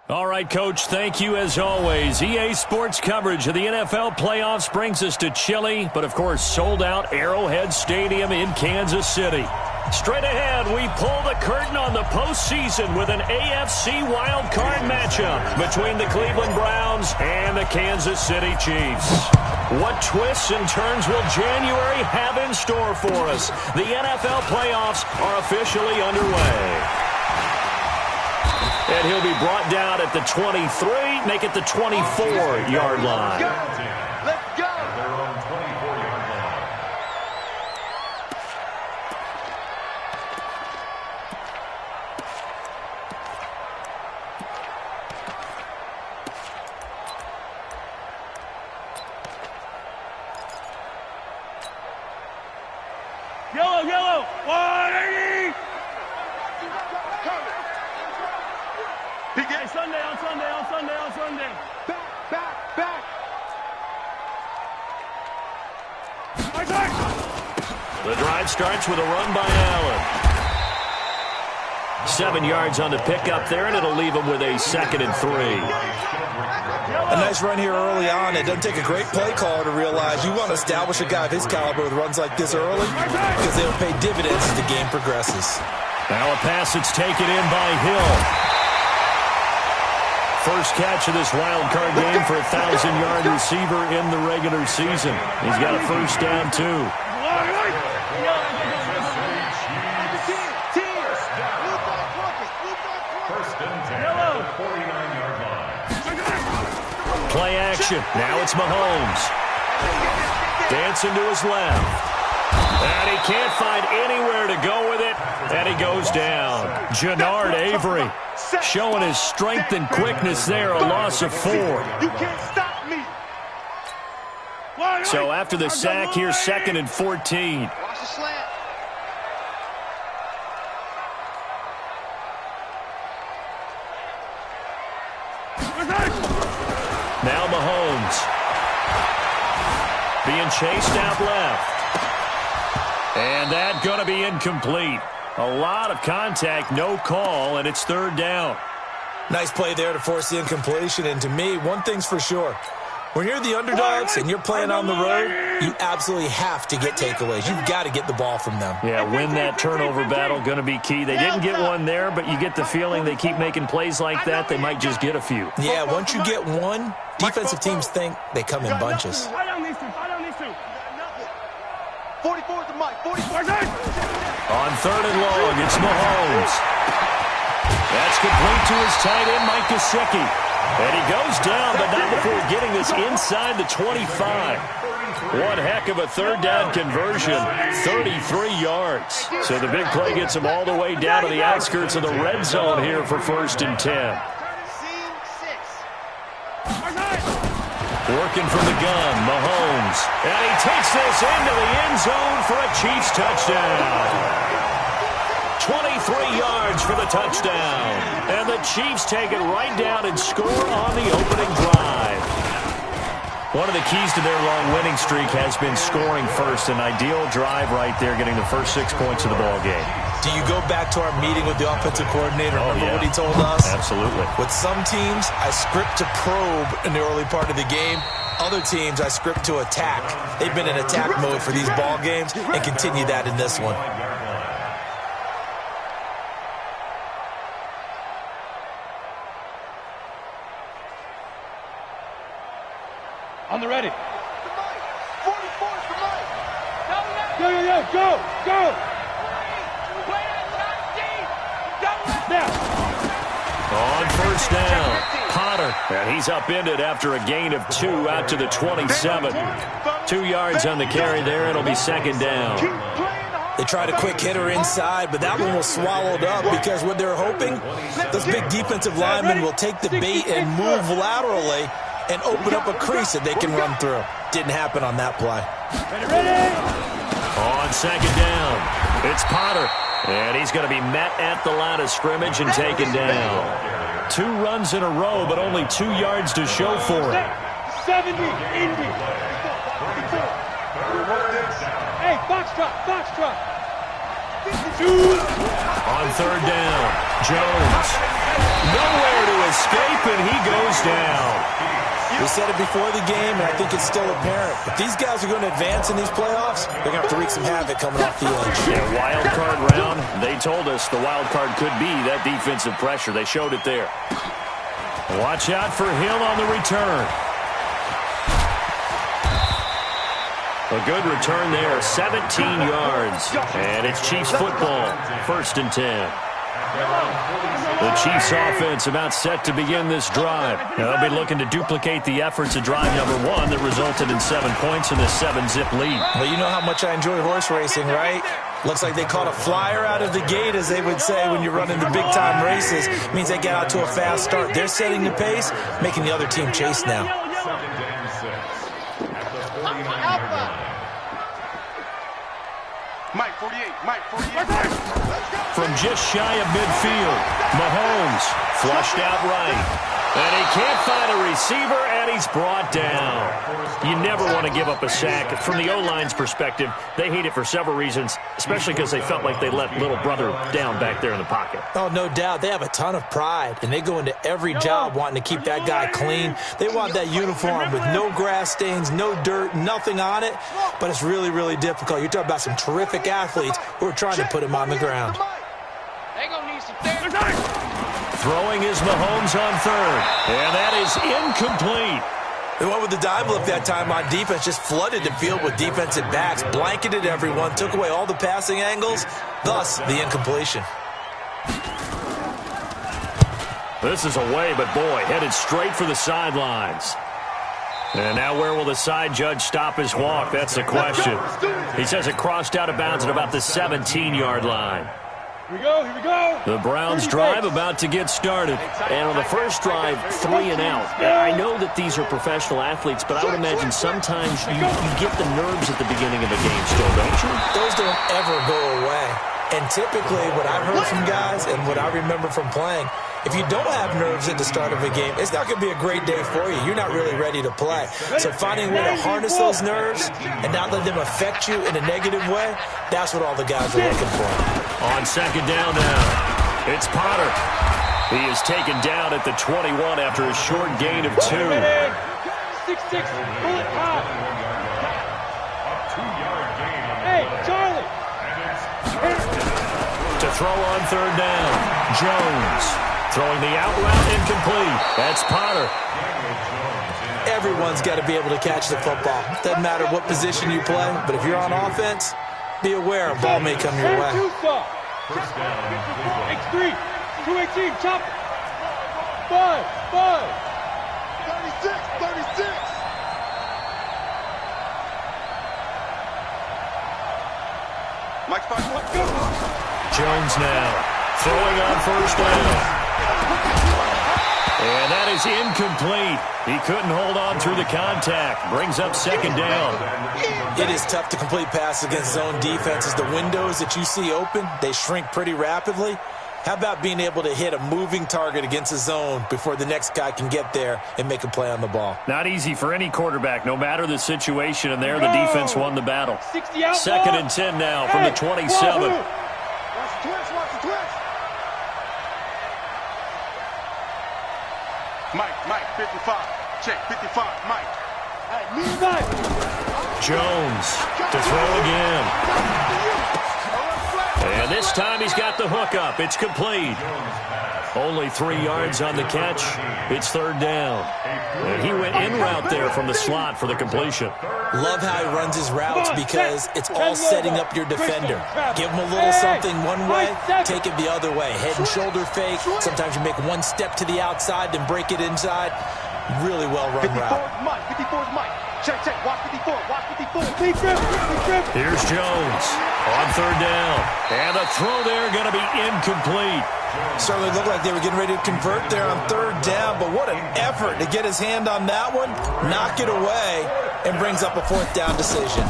All right, Coach, thank you as always. EA Sports coverage of the NFL playoffs brings us to chilly, but of course sold-out Arrowhead Stadium in Kansas City. Straight ahead, we pull the curtain on the postseason with an AFC Wildcard matchup between the Cleveland Browns and the Kansas City Chiefs. What twists and turns will January have in store for us? The NFL playoffs are officially underway. And he'll be brought down at the 23, make it the 24-yard line. Let's go! Their own 24-yard line. Yellow, 180! Hey, Sunday. Back. The drive starts with a run by Allen. 7 yards on the pickup there, and it'll leave him with a 2nd and 3. A nice run here early on. It doesn't take a great play caller to realize you want to establish a guy of his caliber with runs like this early because they'll pay dividends as the game progresses. Now a pass that's taken in by Hill. First catch of this wild card game for a 1,000-yard receiver in the regular season. He's got a first down, too. Play action. Now it's Mahomes. Dancing to his left. And he can't find anywhere to go with it. And he goes down. Jannard Avery showing his strength and quickness there. A loss of 4. You can't stop me. So after the sack, here's 2nd and 14. Watch the slant. Now Mahomes. Being chased out left. And that's going to be incomplete. A lot of contact, no call, and it's 3rd down. Nice play there to force the incompletion. And to me, one thing's for sure. When you're the underdogs and you're playing on the road, you absolutely have to get takeaways. You've got to get the ball from them. Yeah, win that turnover battle, going to be key. They didn't get one there, but you get the feeling they keep making plays like that, they might just get a few. Yeah, once you get one, defensive teams think they come in bunches. I don't need to. 44 is the mic. 44. On 3rd and long, it's Mahomes. That's complete to his tight end, Mike Gesicki. And he goes down, but not before getting this inside the 25. One heck of a 3rd down conversion, 33 yards. So the big play gets him all the way down to the outskirts of the red zone here for 1st and 10. Working from the gun, Mahomes. And he takes this into the end zone for a Chiefs touchdown. 23 yards for the touchdown. And the Chiefs take it right down and score on the opening drive. One of the keys to their long winning streak has been scoring first. An ideal drive right there, getting the first 6 points of the ball game. Do you go back to our meeting with the offensive coordinator? Remember what he told us? Absolutely. With some teams, I script to probe in the early part of the game. Other teams, I script to attack. They've been in attack mode for these ball games and continue that in this one. On the ready. 44 is the mic. Go. On 1st down, Potter. And he's upended after a gain of 2 out to the 27. 2 yards on the carry there. It'll be 2nd down. They tried a quick hitter inside, but that one was swallowed up because what they're hoping, those big defensive linemen will take the bait and move laterally and open up a crease that they can run through. Didn't happen on that play. Ready. On 2nd down, it's Potter. And he's going to be met at the line of scrimmage and taken down. 2 runs in a row, but only 2 yards to show for it. 70, Indy. Hey, box truck. On third down, Jones. Nowhere to escape, and he goes down. We said it before the game, and I think it's still apparent. If these guys are going to advance in these playoffs, they're going to have to wreak some havoc coming off the edge. Yeah, wild card round. They told us the wild card could be that defensive pressure. They showed it there. Watch out for Hill on the return. A good return there, 17 yards. And it's Chiefs football, 1st and 10. The Chiefs offense about set to begin this drive. Now, they'll be looking to duplicate the efforts of drive number 1 that resulted in 7 points in this 7-zip lead. Well, you know how much I enjoy horse racing, right? Looks like they caught a flyer out of the gate, as they would say when you're running the big-time races. It means they get out to a fast start. They're setting the pace, making the other team chase now. Mike 48, Mike 48. From just shy of midfield, Mahomes flushed out right. And he can't find a receiver, and he's brought down. You never want to give up a sack. From the O-line's perspective, they hate it for several reasons, especially because they felt like they let little brother down back there in the pocket. Oh, no doubt. They have a ton of pride, and they go into every job wanting to keep that guy clean. They want that uniform with no grass stains, no dirt, nothing on it, but it's really, really difficult. You're talking about some terrific athletes who are trying to put him on the ground. They gonna need some therapy. Throwing is Mahomes on third, and that is incomplete. They went with the dime look that time on defense, just flooded the field with defensive backs, blanketed everyone, took away all the passing angles, thus the incompletion. This is away, but boy, headed straight for the sidelines. And now where will the side judge stop his walk? That's the question. He says it crossed out of bounds at about the 17-yard line. Here we go, here we go. The Browns drive about to get started. And on the first drive, 3 and out. I know that these are professional athletes, but I would imagine sometimes you get the nerves at the beginning of a game still, don't you? Those don't ever go away. And typically what I've heard from guys and what I remember from playing, if you don't have nerves at the start of a game, it's not going to be a great day for you. You're not really ready to play. So finding a way to harness those nerves and not let them affect you in a negative way, that's what all the guys are looking for. On second down now, it's Potter. He is taken down at the 21 after a short gain of 2. 6-6, pull it high. Hey, Charlie. To throw on third down, Jones. Throwing the out route incomplete. That's Potter. Everyone's got to be able to catch the football. Doesn't matter what position you play, but if you're on offense, be aware a ball may come your way. X3, 218, chop. 5. 36. Mike's 5. Let's go. Jones now throwing on first down. And that is incomplete. He couldn't hold on through the contact. Brings up second down. It is tough to complete passes against zone defenses. The windows that you see open, they shrink pretty rapidly. How about being able to hit a moving target against a zone before the next guy can get there and make a play on the ball? Not easy for any quarterback, no matter the situation, and there the defense won the battle. 60 out. Second and 10 now from the 27. Watch the twitch. Mike, 55. Check, 55, Mike. Hey, move Mike. Jones to throw again. And this time he's got the hook up. It's complete. Only 3 yards on the catch. It's third down. And he went in route there from the slot for the completion. Love how he runs his routes because it's all setting up your defender. Give him a little something one way, take it the other way. Head and shoulder fake. Sometimes you make one step to the outside, then break it inside. Really well run route. 54's Mike. Check. Watch 54. Big grip. Here's Jones on third down. And the throw there going to be incomplete. Certainly looked like they were getting ready to convert there on third down, but what an effort to get his hand on that one, knock it away, and brings up a fourth down decision.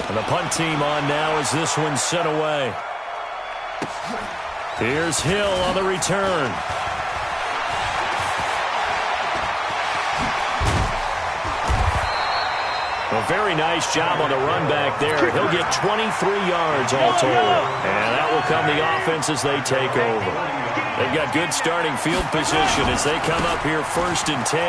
And the punt team on now as this one's sent away. Here's Hill on the return. A very nice job on the run back there. He'll get 23 yards all told. And that will come the offense as they take over. They've got good starting field position as they come up here 1st and 10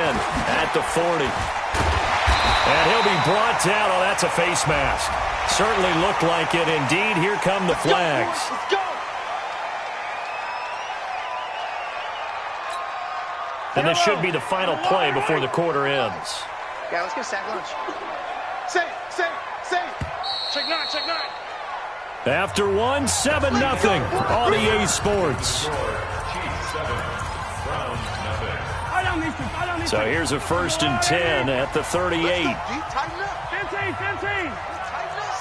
at the 40. And he'll be brought down. Oh, that's a face mask. Certainly looked like it. Indeed, here come the flags. And this should be the final play before the quarter ends. Yeah, let's get sack lunch. Say. Check nine. After 1, 7-0 on EA Sports. So here's a 1st and 10 at the 38. 15.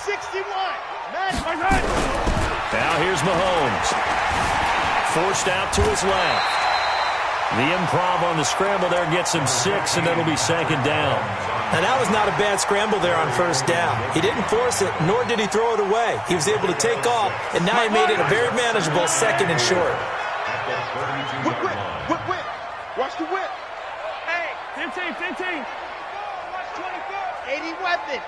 61. Now here's Mahomes. Forced out to his left. The improv on the scramble there gets him 6, and it'll be 2nd down. And that was not a bad scramble there on 1st down. He didn't force it, nor did he throw it away. He was able to take off, and now he made it a very manageable 2nd and short. Whip. Watch the whip. Hey, 15. watch 24. 80 weapon.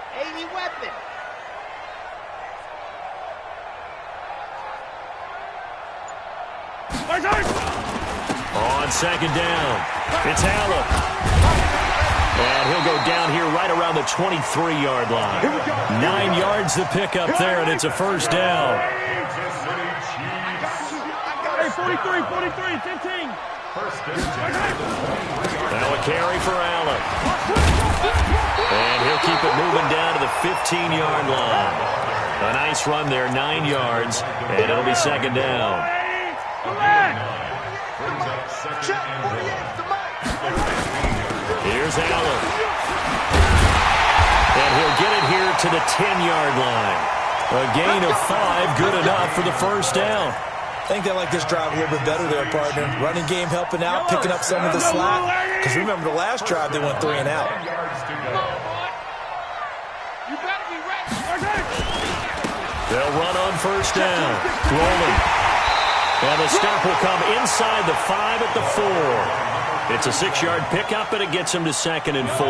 On 2nd down, it's Allen. And he'll go down here right around the 23-yard line. 9 yards to pick up there, and it's a 1st down. Hey, 43, 15. Now a carry for Allen. And he'll keep it moving down to the 15-yard line. A nice run there, 9 yards, and it'll be 2nd down. Here's Allen. And he'll get it here to the 10-yard line. A gain of 5, good enough for the 1st down. I think they like this drive a little bit better there, partner. Running game helping out, picking up some of the slack. Because remember the last drive, they went 3 and out. You better be ready. They'll run on 1st down. Rolling. And the stop will come inside the 5 at the 4. It's a 6-yard pickup, and it gets him to 2nd and 4.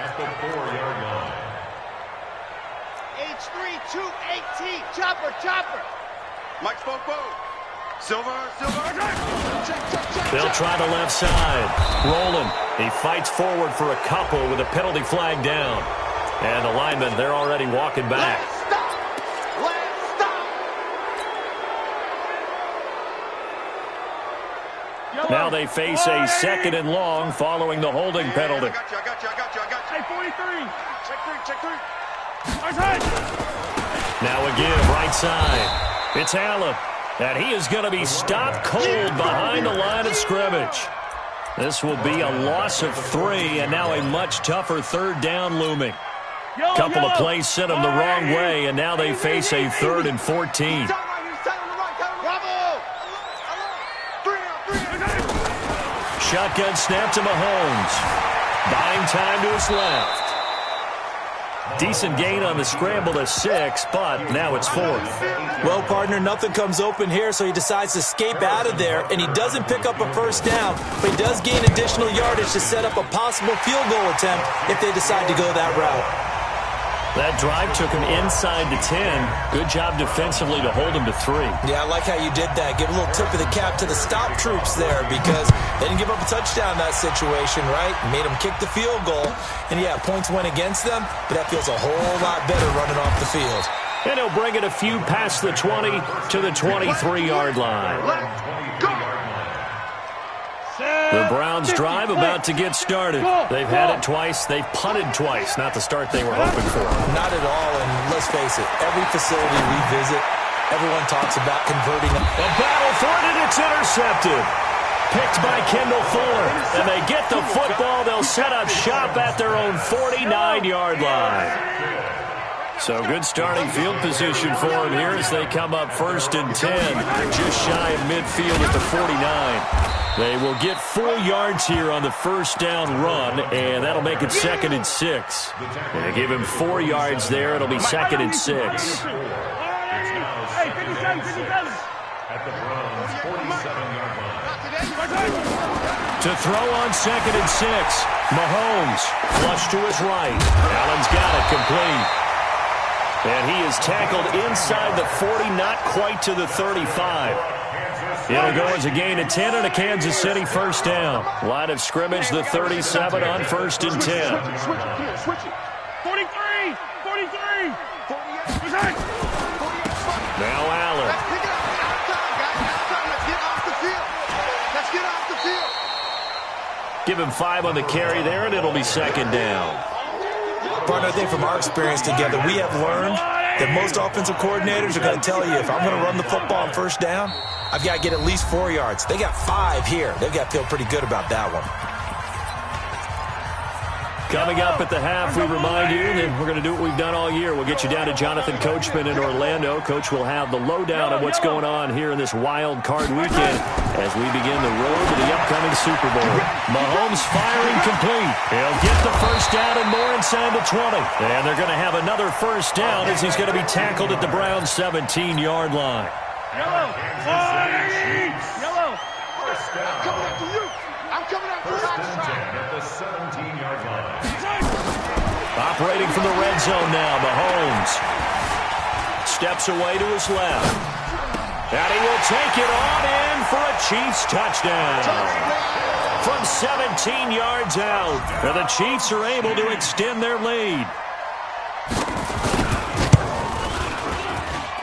At the 4-yard line. H3, 218. Chopper. Mike Spoke. Silver. Check. They'll try the left side. Rolling. He fights forward for a couple with a penalty flag down. And the linemen, they're already walking back. Let's stop. Now they face a 2nd and long following the holding penalty. I got you. Hey, 43. Check three. Now again, right side. It's Allen. And he is going to be stopped cold behind the line of scrimmage. This will be a loss of 3, and now a much tougher 3rd down looming. Couple of plays sent them the wrong way, and now they face a 3rd and 14. Shotgun snap to Mahomes. Buying time to his left. Decent gain on the scramble to 6, but now it's 4th. Well, partner, nothing comes open here, so he decides to escape out of there, and he doesn't pick up a 1st down, but he does gain additional yardage to set up a possible field goal attempt if they decide to go that route. That drive took him inside the 10. Good job defensively to hold him to 3. Yeah, I like how you did that. Give a little tip of the cap to the stop troops there because they didn't give up a touchdown in that situation, right? Made them kick the field goal. And, yeah, points went against them, but that feels a whole lot better running off the field. And he'll bring it a few past the 20 to the 23-yard line. The Browns drive about to get started. They've had it twice. They've punted twice. Not the start they were hoping for. Not at all, and let's face it, every facility we visit, everyone talks about converting. A battle for it, and it's intercepted. Picked by Kendall Fuller. And they get the football. They'll set up shop at their own 49-yard line. So good starting field position for them here as they come up 1st and 10. Just shy of midfield at the 49. They will get 4 yards here on the 1st down run, and that'll make it 2nd and 6. And they give him 4 yards there. It'll be 2nd and 6. Hey, 57. At the Browns' 47-yard line. To throw on 2nd and 6. Mahomes flush to his right. Allen's got it complete. And he is tackled inside the 40, not quite to the 35. It'll go as a gain of 10 and a Kansas City first down. Line of scrimmage, the 37 on 1st and 10. 43! 43! Now Allen. Let's pick it up. Outside, guys. Outside. Let's get off the field. Let's get off the field. Give him 5 on the carry there, and it'll be 2nd down. Partner, I think from our experience together, we have learned that most offensive coordinators are going to tell you, if I'm going to run the football on 1st down, I've got to get at least 4 yards. They got 5 here. They've got to feel pretty good about that one. Coming up at the half, we remind you that we're going to do what we've done all year. We'll get you down to Jonathan Coachman in Orlando. Coach will have the lowdown on what's going on here in this wild card weekend as we begin the road to the upcoming Super Bowl. Mahomes firing complete. He'll get the first down and more inside the 20. And they're going to have another first down as he's going to be tackled at the Browns' 17-yard line. Yellow! Yellow! I'm coming after you. I'm coming after you. At the 17-yard line. Operating from the red zone now, Mahomes steps away to his left. And he will take it on in for a Chiefs touchdown. From 17 yards out, and the Chiefs are able to extend their lead.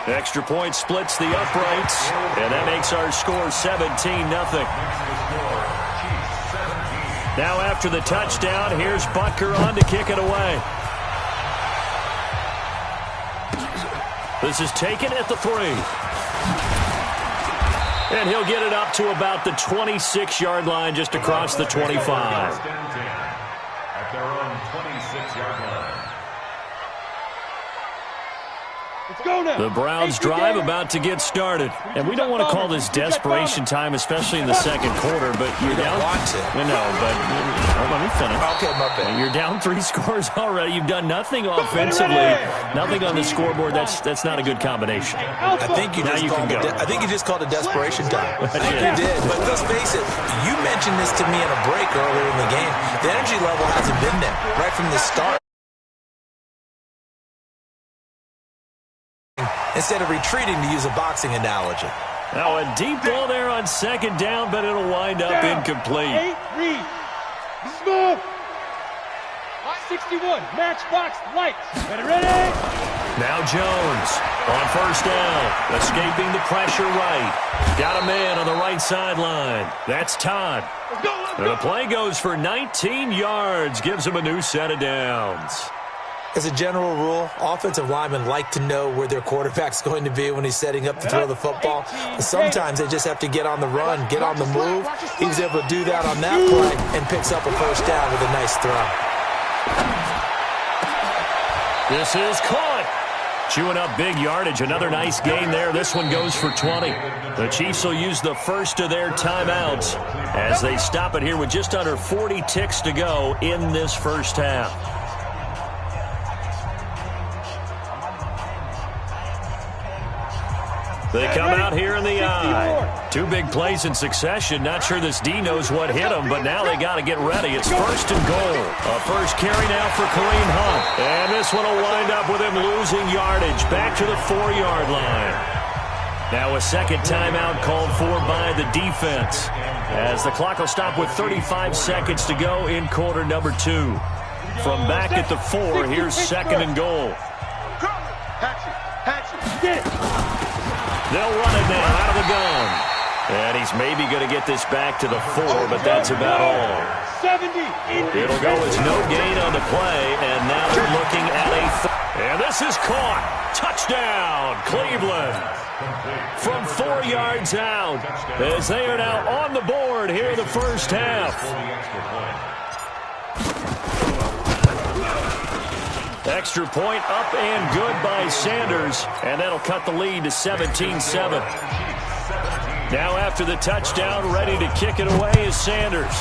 Extra point splits the uprights, and that makes our score 17-0. Now after the touchdown, here's Butker on to kick it away. This is taken at the 3. And he'll get it up to about the 26-yard line, just across the 25. At their own 26-yard line. Let's go now. The Browns drive about to get started. And we don't want to call this desperation time, especially in the second quarter, but you're down. No, but let me finish. Okay, my bad. You're down 3 scores already. You've done nothing offensively, nothing on the scoreboard. That's not a good combination. I think you just called it desperation time. I think you did. But let's face it, you mentioned this to me in a break earlier in the game. The energy level hasn't been there right from the start. Instead of retreating, to use a boxing analogy. Now a deep ball there on 2nd down, but it'll wind up incomplete. 8, read. Smoke. 61, matchbox lights. Ready? Now Jones on 1st down, escaping the pressure right. Got a man on the right sideline. That's Todd. Let's go. And the play goes for 19 yards, gives him a new set of downs. As a general rule, offensive linemen like to know where their quarterback's going to be when he's setting up to throw the football. But sometimes they just have to get on the run, get on the move. He was able to do that on that play and picks up a first down with a nice throw. This is caught. Chewing up big yardage. Another nice gain there. This one goes for 20. The Chiefs will use the first of their timeouts as they stop it here with just under 40 ticks to go in this first half. They come out here in the eye. 2 big plays in succession. Not sure this D knows what hit him, but now they got to get ready. It's 1st and goal. A first carry now for Kareem Hunt. And this one will wind up with him losing yardage. Back to the 4-yard line. Now a second timeout called for by the defense, as the clock will stop with 35 seconds to go in quarter number 2. From back at the 4, here's 2nd and goal. Get it. They'll run it now out of the gun. And he's maybe going to get this back to the 4, but that's about all. 70. It'll go as no gain on the play, and now they're looking at a and this is caught. Touchdown, Cleveland. From 4 yards out, as they are now on the board here in the first half. Extra point up and good by Sanders, and that'll cut the lead to 17-7. Now after the touchdown, ready to kick it away is Sanders.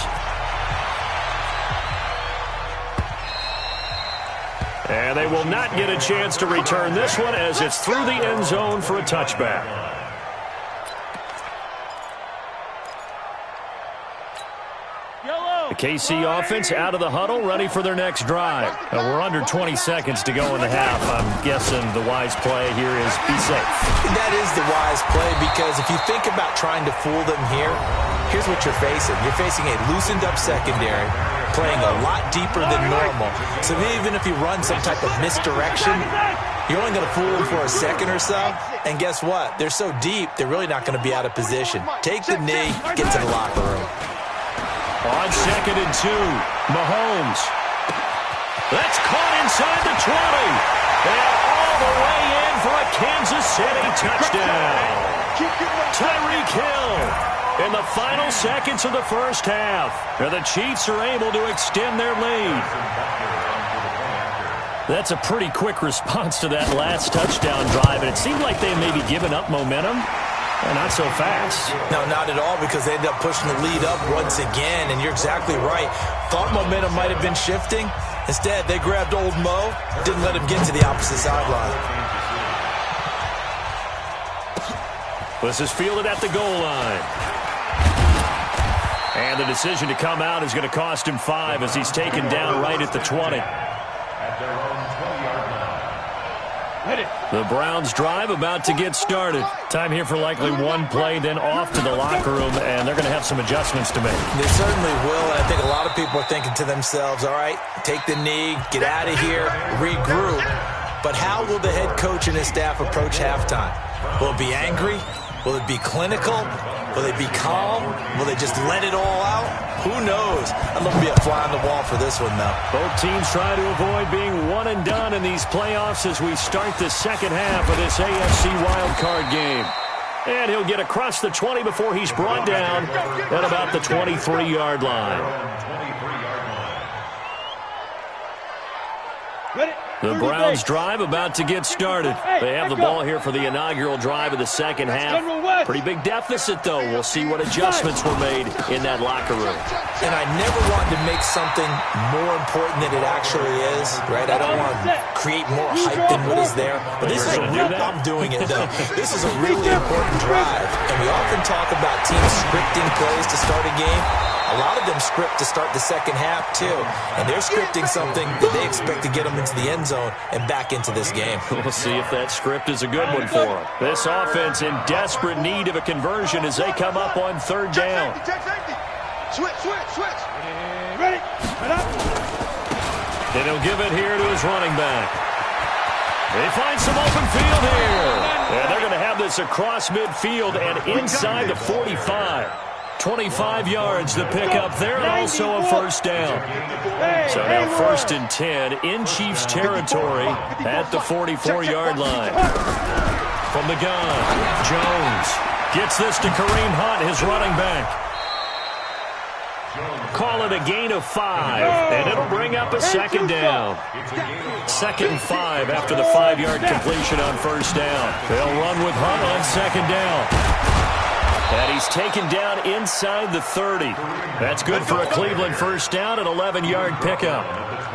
And they will not get a chance to return this one as it's through the end zone for a touchback. KC offense out of the huddle, ready for their next drive. We're under 20 seconds to go in the half. I'm guessing the wise play here is be safe. That is the wise play, because if you think about trying to fool them here, here's what you're facing. You're facing a loosened up secondary, playing a lot deeper than normal. So even if you run some type of misdirection, you're only going to fool them for a second or so. And guess what? They're so deep, they're really not going to be out of position. Take the knee, get to the locker room. On 2nd and 2, Mahomes. That's caught inside the 20. And all the way in for a Kansas City touchdown. Tyreek Hill in the final seconds of the first half. And the Chiefs are able to extend their lead. That's a pretty quick response to that last touchdown drive. And it seemed like they may be giving up momentum. Not so fast. No, not at all, because they ended up pushing the lead up once again, and you're exactly right. Thought momentum might have been shifting. Instead, they grabbed old Mo, didn't let him get to the opposite sideline. This is fielded at the goal line. And the decision to come out is going to cost him 5 as he's taken down right at the 20. At their own 20-yard line. The Browns drive about to get started. Time here for likely one play, then off to the locker room, and they're going to have some adjustments to make. They certainly will, and I think a lot of people are thinking to themselves, all right, take the knee, get out of here, regroup. But how will the head coach and his staff approach halftime? Will it be angry? Will it be clinical? Will they be calm? Will they just let it all out? Who knows? I'd love to be a fly on the wall for this one, though. Both teams try to avoid being one and done in these playoffs as we start the second half of this AFC Wildcard game. And he'll get across the 20 before he's brought down at about the 23-yard line. The Browns drive about to get started. They have the ball here for the inaugural drive of the second half. Pretty big deficit, though. We'll see what adjustments were made in that locker room. And I never wanted to make something more important than it actually is, right? I don't want to create more hype than what is there. But this is a real, I'm doing it, though. This is a really important drive. And we often talk about teams scripting plays to start a game. A lot of them script to start the second half, too. And they're scripting something that they expect to get them into the end zone and back into this game. We'll see if that script is a good one for them. This offense in desperate need of a conversion as they come up on 3rd down. Switch. Ready? And he'll give it here to his running back. They find some open field here. And they're going to have this across midfield and inside the 45. 25 yards to pick up there, and also a first down. So now 1st and 10 in Chiefs territory at the 44-yard line. From the gun, Jones gets this to Kareem Hunt, his running back. Call it a gain of 5, and it'll bring up a 2nd down. 2nd and 5 after the 5-yard completion on 1st down. They'll run with Hunt on 2nd down. And he's taken down inside the 30. That's good for a Cleveland first down, an 11-yard pickup.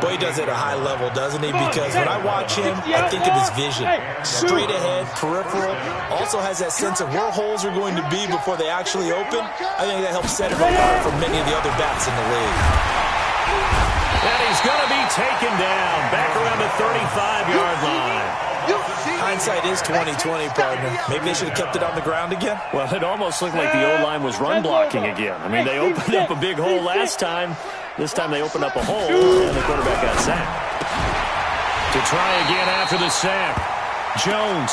Boy, he does it at a high level, doesn't he? Because when I watch him, I think of his vision. Straight ahead, peripheral. Also has that sense of where holes are going to be before they actually open. I think that helps set him apart from many of the other backs in the league. And he's going to be taken down back around the 35-yard line. Hindsight is 20/20, partner. Maybe they should have kept it on the ground again. Well, it almost looked like the O-line was run blocking again. I mean, they opened up a big hole last time. This time they opened up a hole, and the quarterback got sacked. To try again after the sack, Jones.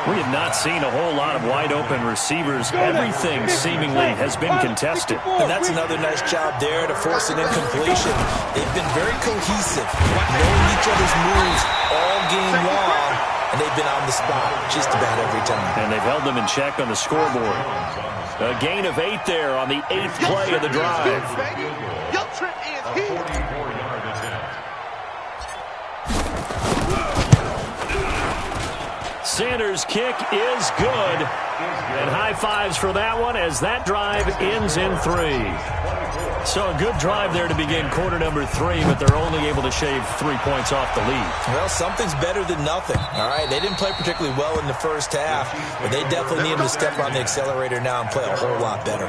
We have not seen a whole lot of wide-open receivers. Everything seemingly has been contested. And that's another nice job there to force an incompletion. They've been very cohesive, knowing each other's moves all game long, and they've been on the spot just about every time. And they've held them in check on the scoreboard. A gain of 8 there on the 8th play of the drive. Sanders' kick is good. And high fives for that one as that drive ends in 3. So a good drive there to begin quarter number 3, but they're only able to shave 3 points off the lead. Well, something's better than nothing, all right? They didn't play particularly well in the first half, but they definitely need to step on the accelerator now and play a whole lot better.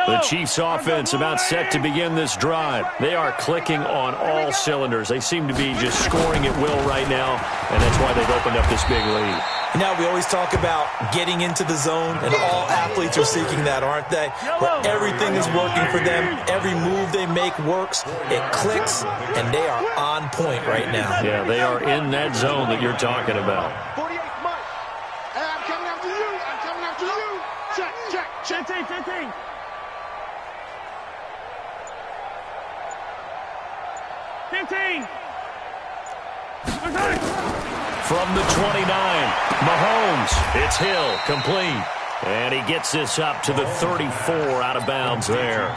The Chiefs offense about set to begin this drive. They are clicking on all cylinders. They seem to be just scoring at will right now, and that's why they've opened up this big lead. Now, we always talk about getting into the zone, and all athletes are seeking that, aren't they? Where everything is working for them, every move they make works, it clicks, and they are on point right now. Yeah, they are in that zone that you're talking about. 48 Mike. Hey, I'm coming after you. I'm coming after you. Check, check, check. 15. 15. From the 29, Mahomes, it's Hill, complete. And he gets this up to the 34, out of bounds there.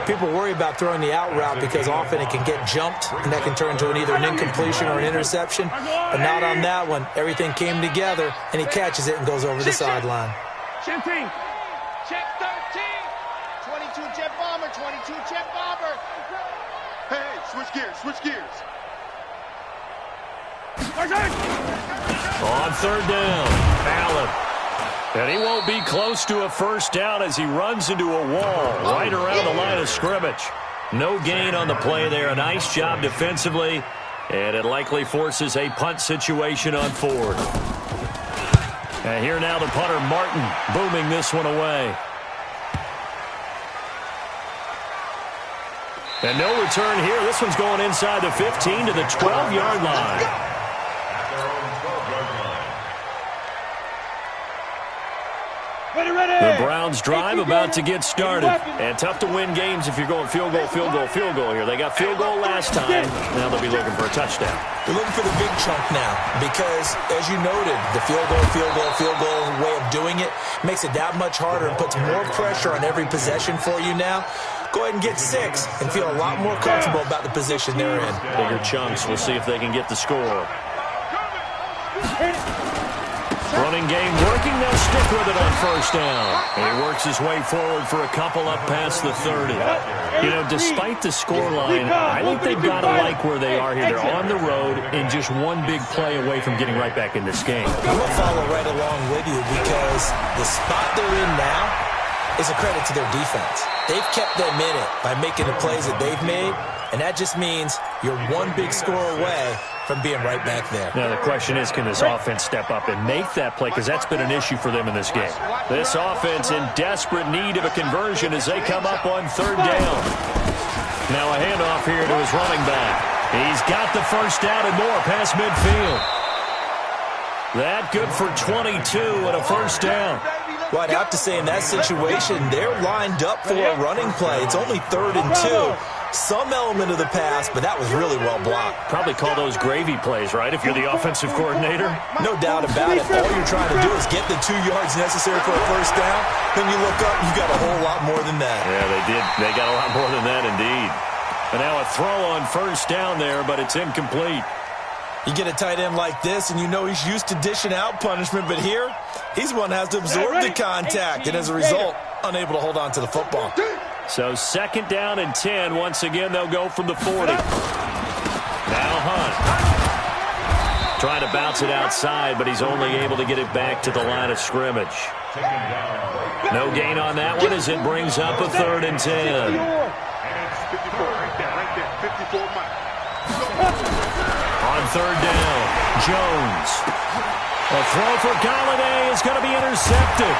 People worry about throwing the out route because often it can get jumped, and that can turn into either an incompletion or an interception. But not on that one. Everything came together, and he catches it and goes over the sideline. 15. Check 13. 22 jet bomber. 22 jet bomber. Hey, switch gears. Switch gears. On third down, Allen. And he won't be close to a first down as he runs into a wall right around the line of scrimmage. No gain on the play there. A nice job defensively, and it likely forces a punt situation on fourth. And here now the punter, Martin, booming this one away. And no return here. This one's going inside the 15 to the 12-yard line. The Browns drive about to get started. And tough to win games if you're going field goal here. They got field goal last time. Now they'll be looking for a touchdown. They're looking for the big chunk now because, as you noted, the field goal way of doing it makes it that much harder and puts more pressure on every possession for you now. Go ahead and get 6 and feel a lot more comfortable about the position they're in. Bigger chunks. We'll see if they can get the score. Running game working. They'll stick with it on first down. And he works his way forward for a couple up past the 30. You know, despite the scoreline, I think they've got to like where they are here. They're on the road and just one big play away from getting right back in this game. I'm going to follow right along with you because the spot they're in now is a credit to their defense. They've kept them in it by making the plays that they've made, and that just means you're one big score away from being right back there. Now, the question is, can this offense step up and make that play? Because that's been an issue for them in this game. This offense in desperate need of a conversion as they come up on third down. Now a handoff here to his running back. He's got the first down and more past midfield. That good for 22 and a first down. Well, I'd have to say in that situation, they're lined up for a running play. It's only 3rd and 2. Some element of the pass, but that was really well blocked. Probably call those gravy plays, right, if you're the offensive coordinator? No doubt about it. All you're trying to do is get the 2 yards necessary for a first down. Then you look up, you got a whole lot more than that. Yeah, they did. They got a lot more than that, indeed. And now a throw on first down there, but it's incomplete. You get a tight end like this, and you know he's used to dishing out punishment, but here, he's one that has to absorb the contact, and as a result, unable to hold on to the football. So second down and 10. Once again, they'll go from the 40. Now Hunt. Trying to bounce it outside, but he's only able to get it back to the line of scrimmage. No gain on that one as it brings up a 3rd and 10. 54 right there. 54 Mike. On third down, Jones. A throw for Galladay is going to be intercepted.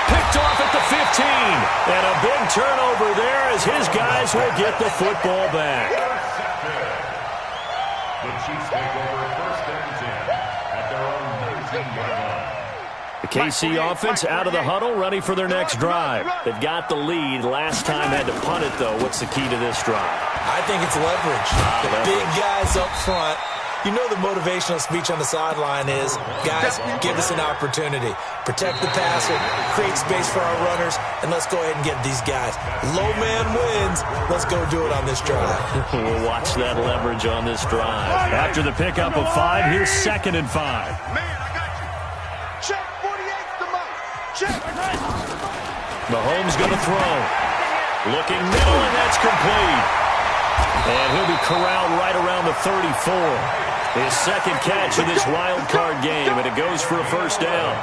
Picked off at the 15. And a big turnover there as his guys will get the football back. The Chiefs take over 1st and 10 at their own 19-yard line. The KC offense out of the huddle, ready for their next drive. They've got the lead. Last time had to punt it, though. What's the key to this drive? I think it's leverage. The big guys up front. You know the motivational speech on the sideline is, guys, give us an opportunity. Protect the passer, create space for our runners, and let's go ahead and get these guys. Low man wins. Let's go do it on this drive. We'll watch that leverage on this drive. After the pickup of 5, here's 2nd and 5. Man, I got you. Check 48's the mark. Check. Mahomes going to throw. Looking middle, and that's complete. And he'll be corralled right around the 34. His second catch of this wild card game, and it goes for a first down.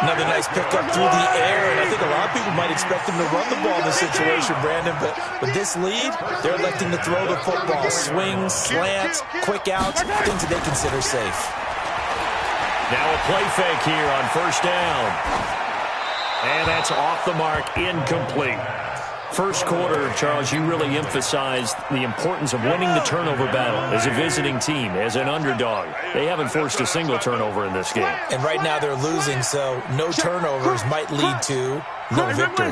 Another nice pickup through the air, and I think a lot of people might expect him to run the ball in this situation, Brandon, but with this lead, they're electing to throw the football. Swings, slants, quick outs, things that they consider safe. Now a play fake here on first down. And that's off the mark, incomplete. First quarter, Charles, you really emphasized the importance of winning the turnover battle as a visiting team, as an underdog. They haven't forced a single turnover in this game. And right now they're losing, so no turnovers might lead to no victory.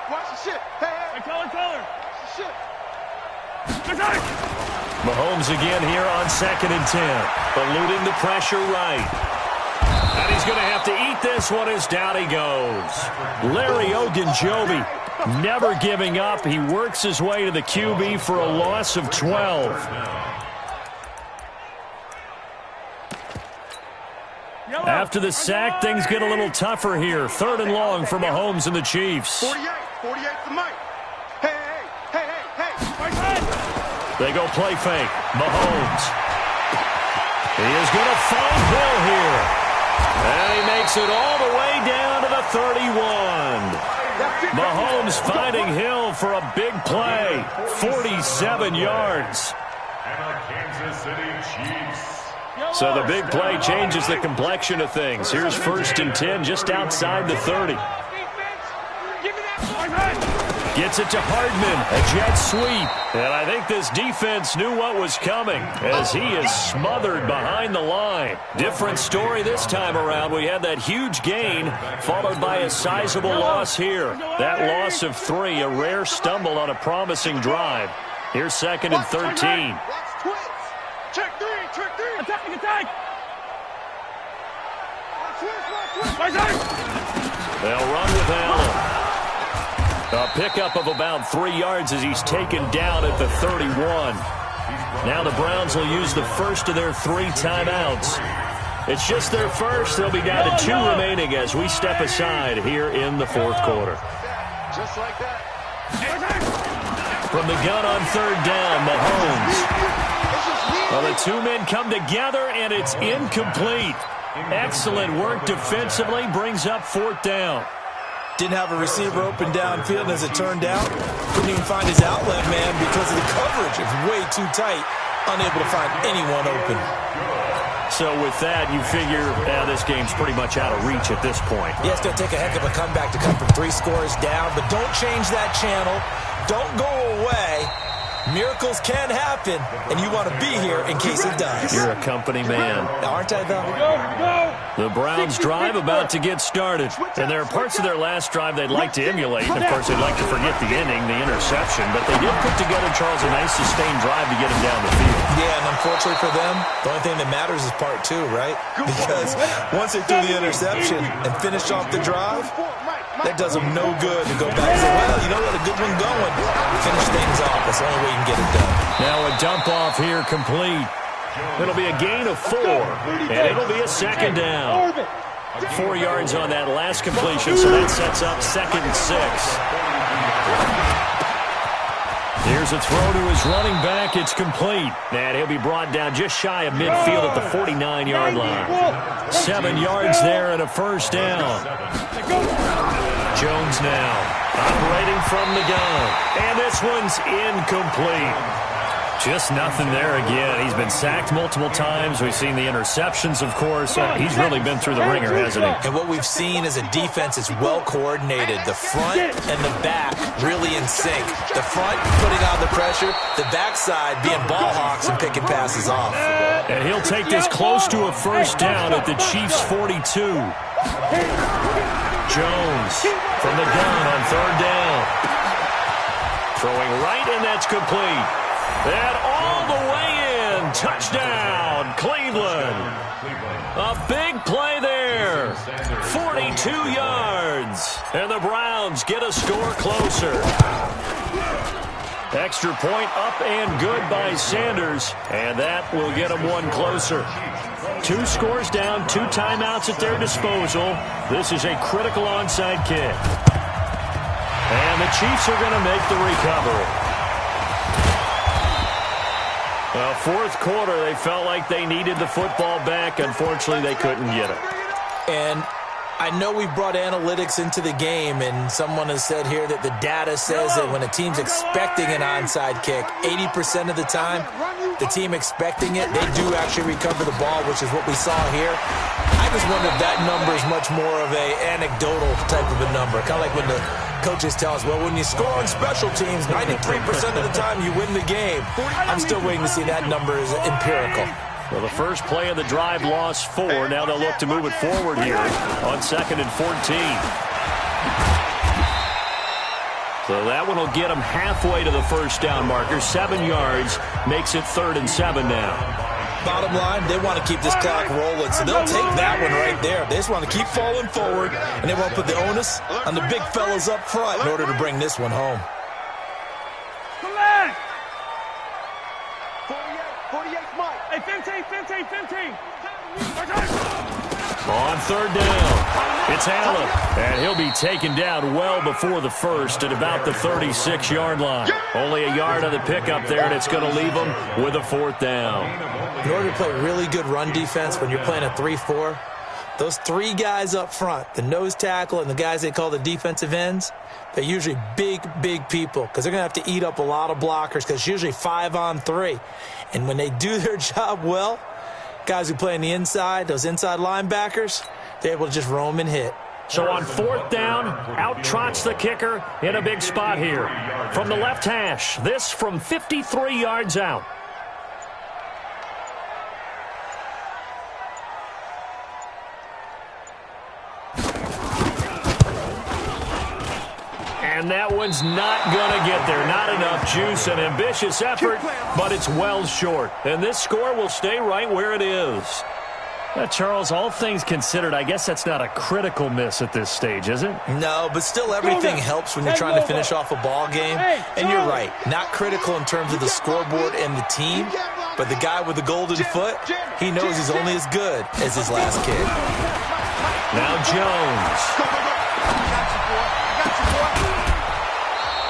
Watch the shit. Hey. Color. Shit. Mahomes again here on 2nd and 10. Eluding the pressure right. And he's going to have to eat this one as down he goes. Larry Ogunjobi never giving up. He works his way to the QB for a loss of 12. After the sack, things get a little tougher here. 3rd and long for Mahomes and the Chiefs. 48 for Mike. Hey. They go play fake. Mahomes. He is going to find Hill here. And he makes it all the way down to the 31. Mahomes finding Hill for a big play. 47 yards. And the Kansas City Chiefs. So the big play changes the complexion of things. Here's 1st and 10 just outside the 30. Gets it to Hardman. A jet sweep. And I think this defense knew what was coming as he is smothered behind the line. Different story this time around. We had that huge gain followed by a sizable loss here. That loss of 3, a rare stumble on a promising drive. Here's 2nd and 13. Check three. Attack. They'll run with Allen. A pickup of about 3 yards as he's taken down at the 31. Now the Browns will use the first of their 3 timeouts. It's just their first. They'll be down to 2 remaining as we step aside here in the 4th quarter. Just like that. From the gun on 3rd down, Mahomes. Well, the 2 men come together, and it's incomplete. Excellent work defensively, brings up 4th down. Didn't have a receiver open downfield, and as it turned out, couldn't even find his outlet man because of the coverage. It's way too tight, unable to find anyone open. So with that, you figure this game's pretty much out of reach at this point. Yeah, it's going to take a heck of a comeback to come from 3 scores down, but don't change that channel. Don't go away. Miracles can happen, and you want to be here in case it does. You're a company man. Aren't I, though? The Browns drive about to get started. And there are parts of their last drive they'd like to emulate. Of course, they'd like to forget the ending, the interception. But they did put together, Charles, a nice sustained drive to get him down the field. Yeah, and unfortunately for them, the only thing that matters is part 2, right? Because once they threw the interception and finished off the drive, that does them no good to go back and say, well, you know what, a good one going. Finish things off. That's the only way you can get it done. Now a dump off here complete. It'll be a gain of 4, and it'll be a 2nd down. 4 yards on that last completion, so that sets up 2nd and 6. Here's a throw to his running back. It's complete. And he'll be brought down just shy of midfield at the 49-yard line. 7 yards there and a 1st down. Jones now operating from the gun. And this one's incomplete. Just nothing there again. He's been sacked multiple times. We've seen the interceptions, of course. He's really been through the ringer, hasn't he? And what we've seen is a defense that's well coordinated. The front and the back really in sync. The front putting on the pressure, the backside being ball hawks and picking passes off. And he'll take this close to a 1st down at the Chiefs' 42. Jones from the gun on 3rd down. Throwing right, and that's complete. And all the way in. Touchdown, Cleveland. A big play there. 42 yards. And the Browns get a score closer. Extra point up and good by Sanders. And that will get them 1 closer. 2 scores down, 2 timeouts at their disposal. This is a critical onside kick. And the Chiefs are going to make the recovery. Fourth quarter, they felt like they needed the football back. Unfortunately, they couldn't get it. And I know we brought analytics into the game, and someone has said here that the data says that when a team's expecting an onside kick, 80% of the time, the team expecting it, they do actually recover the ball, which is what we saw here. I just wonder if that number is much more of an anecdotal type of a number, kind of like when the coaches tell us, well, when you score on special teams, 93% of the time you win the game. I'm still waiting to see that number is empirical. Well, the first play of the drive lost 4. Now they'll look to move it forward here on 2nd and 14. So that one will get them halfway to the first down marker. 7 yards makes it 3rd and 7 now. Bottom line, they want to keep this clock rolling, so they'll take that one right there. They just want to keep falling forward, and they want to put the onus on the big fellas up front in order to bring this one home. Come on! 48, Mike. Hey, 15. On 3rd down, it's Allen, and he'll be taken down well before the first at about the 36-yard line. Only a yard of the pickup there, and it's going to leave them with a 4th down. In order to play really good run defense when you're playing a 3-4, those 3 guys up front, the nose tackle and the guys they call the defensive ends, they're usually big people because they're going to have to eat up a lot of blockers because it's usually 5-on-3. And when they do their job well, guys who play on the inside, those inside linebackers, they're able to just roam and hit. So on 4th down, out trots the kicker in a big spot here. From the left hash, this from 53 yards out. And that one's not going to get there. Not enough juice. An ambitious effort, but it's well short. And this score will stay right where it is. Charles, all things considered, I guess that's not a critical miss at this stage, is it? No, but still everything helps when you're trying to finish off a ball game. And you're right, not critical in terms of the scoreboard and the team, but the guy with the golden foot, he knows he's only as good as his last kick. Now Jones.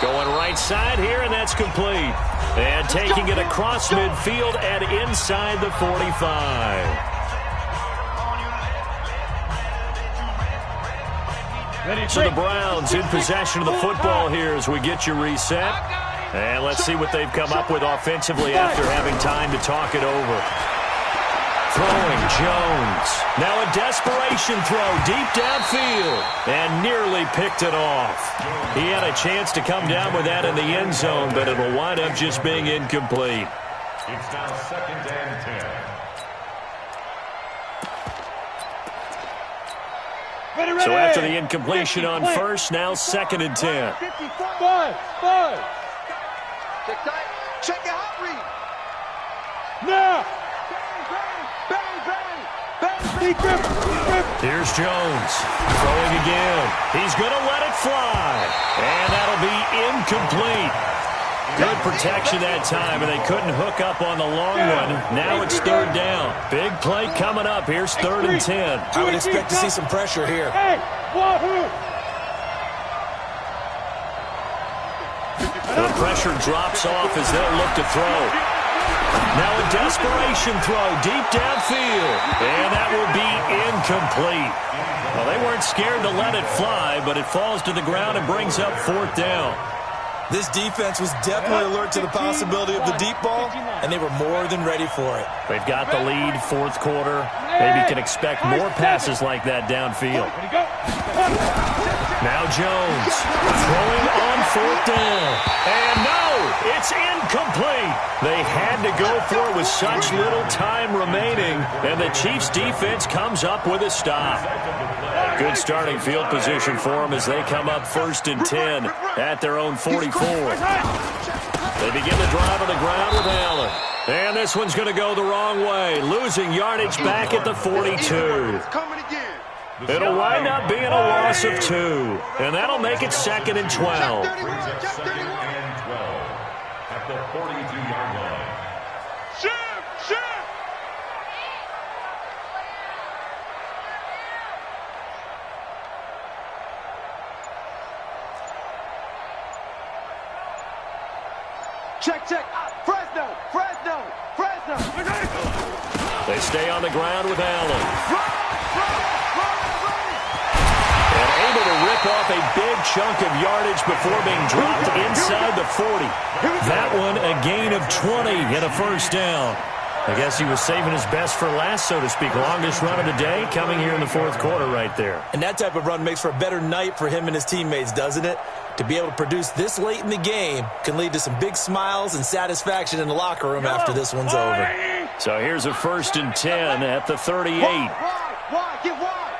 Going right side here, and that's complete. And taking it across midfield and inside the 45. So the Browns in possession of the football here as we get you reset. And let's see what they've come up with offensively after having time to talk it over. Throwing Jones. Now a desperation throw deep downfield. And nearly picked it off. He had a chance to come down with that in the end zone, but it'll wind up just being incomplete. It's now 2nd and 10. So after the incompletion on first, now 2nd and 10. 5. Check it out, Reed. Now. Here's Jones. Throwing again. He's going to let it fly. And that'll be incomplete. Good protection that time, and they couldn't hook up on the long one. Now it's 3rd down. Big play coming up. Here's 3rd and 10. I would expect to see some pressure here. The pressure drops off as they'll look to throw. Now a desperation throw deep downfield. And that will be incomplete. Well, they weren't scared to let it fly, but it falls to the ground and brings up 4th down. This defense was definitely alert to the possibility of the deep ball, and they were more than ready for it. They've got the lead, 4th quarter. Maybe can expect more passes like that downfield. Now Jones throwing on 4th down. And no, it's incomplete. They had to go for it with such little time remaining, and the Chiefs' defense comes up with a stop. Good starting field position for them as they come up 1st and 10 at their own 44. They begin the drive on the ground with Allen. And this one's going to go the wrong way, losing yardage back at the 42. It'll wind up being a loss of 2, and that'll make it 2nd and 12. At the 42-yard line. Check. Fresno. They stay on the ground with Allen. And able to rip off a big chunk of yardage before being dropped inside the 40. That one a gain of 20 and a first down. I guess he was saving his best for last, so to speak. Longest run of the day coming here in the fourth quarter right there. And that type of run makes for a better night for him and his teammates, doesn't it? To be able to produce this late in the game can lead to some big smiles and satisfaction in the locker room after this one's over. So here's a 1st and 10 at the 38. Wide. Get wide.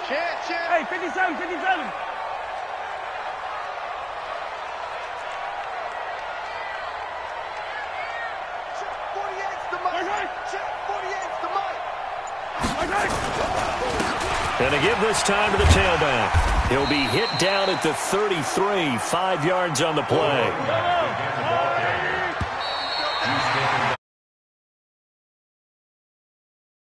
Chance. Hey, 57. And to give this time to the tailback. He'll be hit down at the 33, 5 yards on the play.